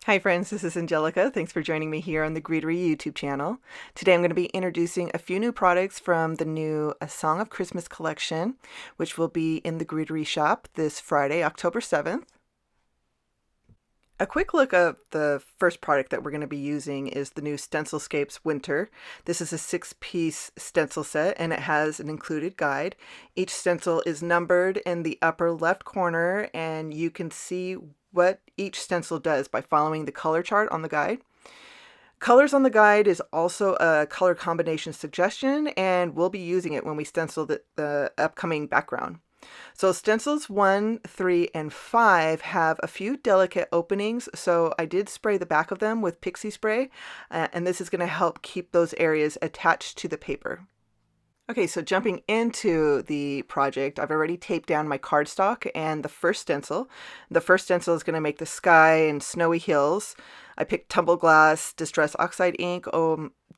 Hi friends, this is Angelica. Thanks for joining me here on the Greetery YouTube channel. Today I'm going to be introducing a few new products from the new A Song of Christmas collection, which will be in the Greetery shop this Friday, October 7th. A quick look of the first product that we're going to be using is the new StencilScapes Winter. This is a 6-piece stencil set and it has an included guide. Each stencil is numbered in the upper left corner and you can see what each stencil does by following the color chart on the guide. Colors on the guide is also a color combination suggestion and we'll be using it when we stencil the upcoming background. So stencils 1, 3, and 5 have a few delicate openings, so I did spray the back of them with pixie spray, and this is going to help keep those areas attached to the paper. Okay, so jumping into the project, I've already taped down my cardstock and the first stencil. The first stencil is going to make the sky and snowy hills. I picked Tumble Glass Distress Oxide ink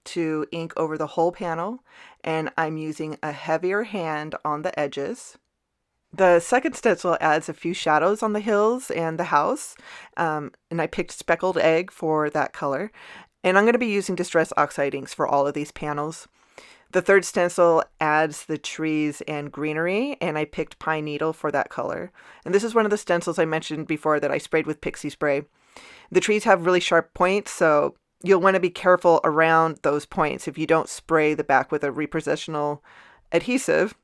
to ink over the whole panel, and I'm using a heavier hand on the edges. The second stencil adds a few shadows on the hills and the house, and I picked Speckled Egg for that color. And I'm going to be using Distress Oxide inks for all of these panels. The third stencil adds the trees and greenery, and I picked Pine Needle for that color. And this is one of the stencils I mentioned before that I sprayed with pixie spray. The trees have really sharp points, so you'll want to be careful around those points if you don't spray the back with a repositional adhesive.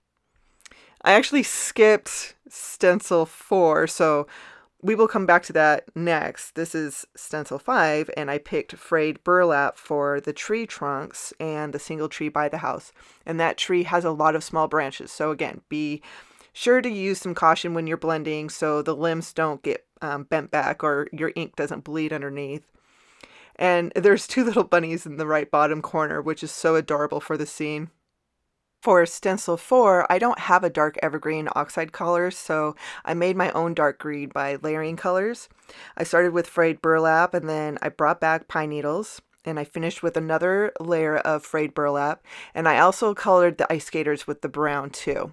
I actually skipped stencil 4, so we will come back to that next. This is stencil 5, and I picked frayed burlap for the tree trunks and the single tree by the house. And that tree has a lot of small branches, so again, be sure to use some caution when you're blending so the limbs don't get bent back or your ink doesn't bleed underneath. And there's 2 little bunnies in the right bottom corner, which is so adorable for the scene. For stencil 4, I don't have a dark evergreen oxide color, so I made my own dark green by layering colors. I started with frayed burlap and then I brought back pine needles and I finished with another layer of frayed burlap, and I also colored the ice skaters with the brown too.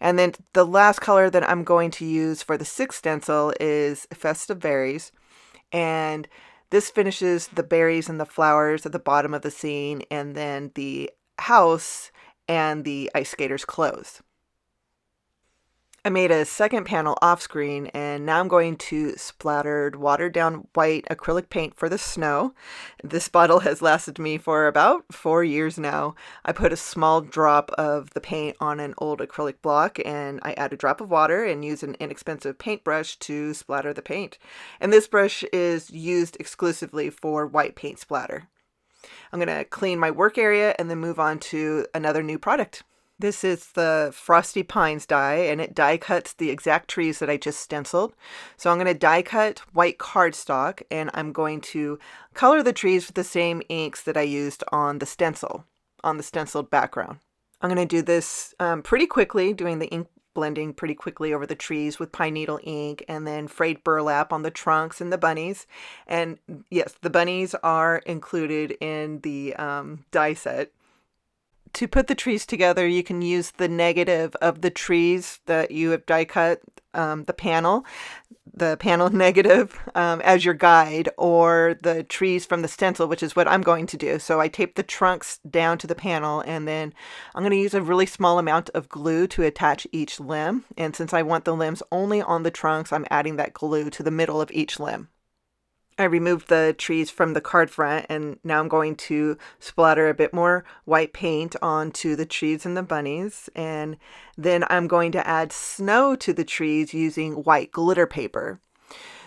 And then the last color that I'm going to use for the 6th stencil is Festive Berries, and this finishes the berries and the flowers at the bottom of the scene and then the house and the ice skater's clothes. I made a second panel off screen and now I'm going to splatter watered down white acrylic paint for the snow. This bottle has lasted me for about 4 years now. I put a small drop of the paint on an old acrylic block and I add a drop of water and use an inexpensive paintbrush to splatter the paint. And this brush is used exclusively for white paint splatter. I'm going to clean my work area and then move on to another new product. This is the Frosty Pines Die, and it die cuts the exact trees that I just stenciled. So I'm going to die cut white cardstock and I'm going to color the trees with the same inks that I used on the stencil, on the stenciled background. I'm going to do this pretty quickly, doing the ink blending pretty quickly over the trees with pine needle ink and then frayed burlap on the trunks and the bunnies. And yes, the bunnies are included in the die set. To put the trees together, you can use the negative of the trees that you have die cut, the panel negative as your guide, or the trees from the stencil, which is what I'm going to do. So I tape the trunks down to the panel and then I'm going to use a really small amount of glue to attach each limb. And since I want the limbs only on the trunks, I'm adding that glue to the middle of each limb. I removed the trees from the card front and now I'm going to splatter a bit more white paint onto the trees and the bunnies, and then I'm going to add snow to the trees using white glitter paper.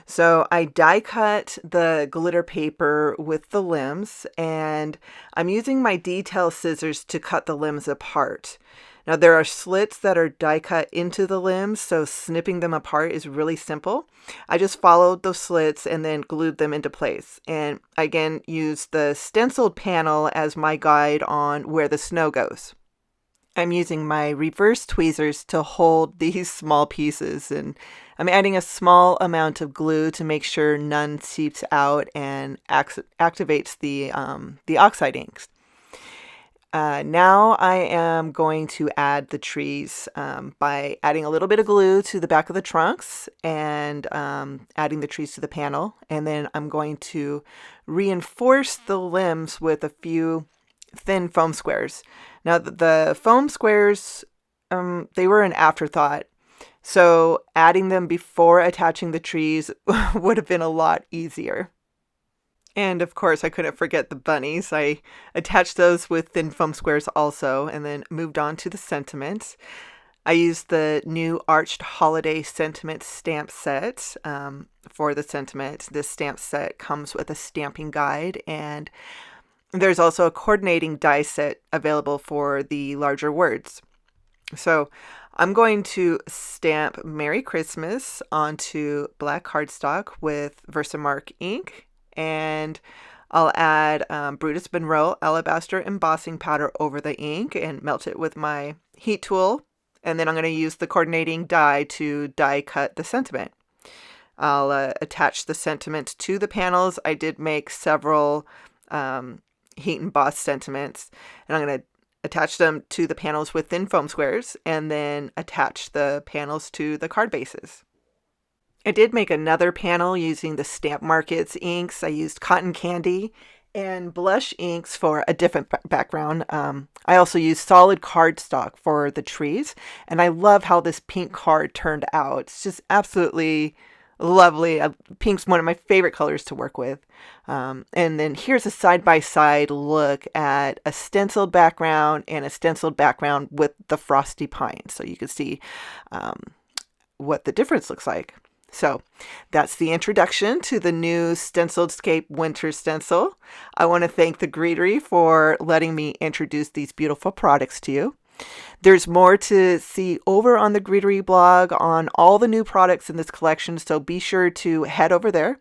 So I die cut the glitter paper with the limbs and I'm using my detail scissors to cut the limbs apart. Now there are slits that are die cut into the limbs, so snipping them apart is really simple. I just followed those slits and then glued them into place. And I again used the stenciled panel as my guide on where the snow goes. I'm using my reverse tweezers to hold these small pieces, and I'm adding a small amount of glue to make sure none seeps out and activates the oxide inks. Now I am going to add the trees by adding a little bit of glue to the back of the trunks and adding the trees to the panel. And then I'm going to reinforce the limbs with a few thin foam squares. Now the foam squares, they were an afterthought. So adding them before attaching the trees would have been a lot easier. And of course, I couldn't forget the bunnies. I attached those with thin foam squares also, and then moved on to the sentiments. I used the new Arched Holiday Sentiment stamp set for the sentiment. This stamp set comes with a stamping guide, and there's also a coordinating die set available for the larger words. So I'm going to stamp Merry Christmas onto black cardstock with Versamark ink. And I'll add Brutus Monroe Alabaster embossing powder over the ink and melt it with my heat tool. And then I'm going to use the coordinating die to die cut the sentiment. I'll attach the sentiment to the panels. I did make several heat embossed sentiments, and I'm going to attach them to the panels with thin foam squares and then attach the panels to the card bases. I did make another panel using the Stamp Markets inks. I used cotton candy and blush inks for a different background. I also used solid cardstock for the trees, and I love how this pink card turned out. It's just absolutely lovely. Pink's one of my favorite colors to work with. And then here's a side-by-side look at a stenciled background and a stenciled background with the Frosty Pines, so you can see what the difference looks like. So that's the introduction to the new StencilScapes Winter stencil. I want to thank the Greetery for letting me introduce these beautiful products to you. There's more to see over on the Greetery blog on all the new products in this collection, so be sure to head over there.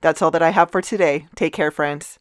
That's all that I have for today. Take care, friends.